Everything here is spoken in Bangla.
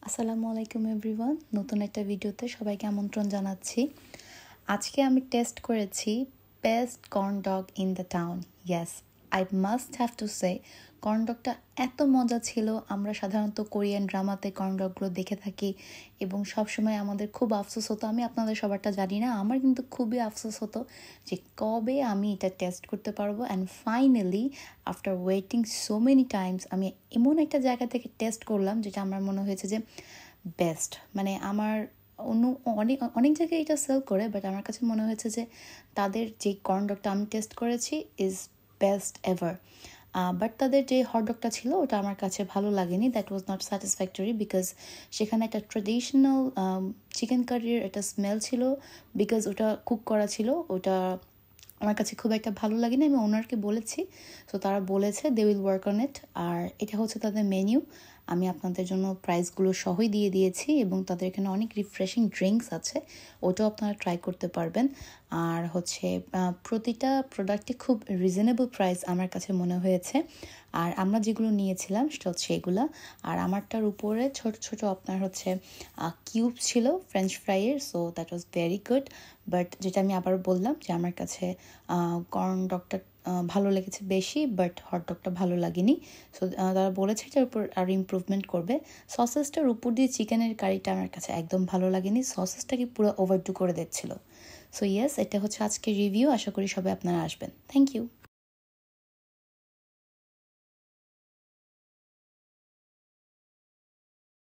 আসসালামু আলাইকুম এভরিওয়ান, নতুন একটা ভিডিওতে সবাইকে আমন্ত্রণ জানাচ্ছি। আজকে আমি টেস্ট করেছি best corn dog in the town. Yes, I must have to say corn ডগটা এত মজা ছিল। আমরা সাধারণত কোরিয়ান ড্রামাতে কর্ন ডগগুলো দেখে থাকি এবং সবসময় আমাদের খুব আফসোস হতো, আমি আপনাদের সবারটা জানি না, আমার কিন্তু খুবই আফসোস হতো যে কবে আমি এটা টেস্ট করতে পারবো। And finally after waiting so many Times আমি এমন একটা জায়গা থেকে টেস্ট করলাম যেটা আমার মনে হয়েছে যে বেস্ট। মানে আমার অন্য অনেক অনেক জায়গায় এটা সেল করে, বাট আমার কাছে মনে হয়েছে যে তাদের যে কর্ন ডগটা আমি টেস্ট করেছি ইজ বেস্ট এভার। বাট তাদের যে হটডগটা ছিল ওটা আমার কাছে ভালো লাগেনি, that was not satisfactory because সেখানে একটা ট্রেডিশনাল চিকেন কারির একটা স্মেল ছিল, বিকজ ওটা কুক করা ছিল, ওটা আমার কাছে খুব একটা ভালো লাগেনি। আমি ওনারকে বলেছি, সো তারা বলেছে they will work on it. আর এটা হচ্ছে তাদের মেনু, আমি আপনাদের জন্য প্রাইসগুলো সহই দিয়ে দিয়েছি এবং তাদের এখানে অনেক রিফ্রেশিং ড্রিঙ্কস আছে, ওটাও আপনারা ট্রাই করতে পারবেন। আর হচ্ছে প্রতিটা প্রোডাক্টে খুব রিজনেবল প্রাইস আমার কাছে মনে হয়েছে। আর আমরা যেগুলো নিয়েছিলাম সেটা হচ্ছে এগুলা। আর আমারটার উপরে ছোট ছোট আপনার হচ্ছে কিউব ছিল ফ্রেঞ্চ ফ্রাইয়ের, so that was very good. But যেটা আমি আবার বললাম যে আমার কাছে কর্ন ডগটা ভালো লেগেছে বেশি, বাট হটডগটা ভালো লাগেনি। সো তারা বলেছে এটার উপর আরও ইমপ্রুভমেন্ট করবে। সসেসটার উপর দিয়ে চিকেনের কারিটা আমার কাছে একদম ভালো লাগেনি, সসেসটাকে পুরো ওভারডু করে দিচ্ছিল। সো ইয়েস, এটা হচ্ছে আজকে রিভিউ। আশা করি সবাই আপনারা আসবেন। Thank you.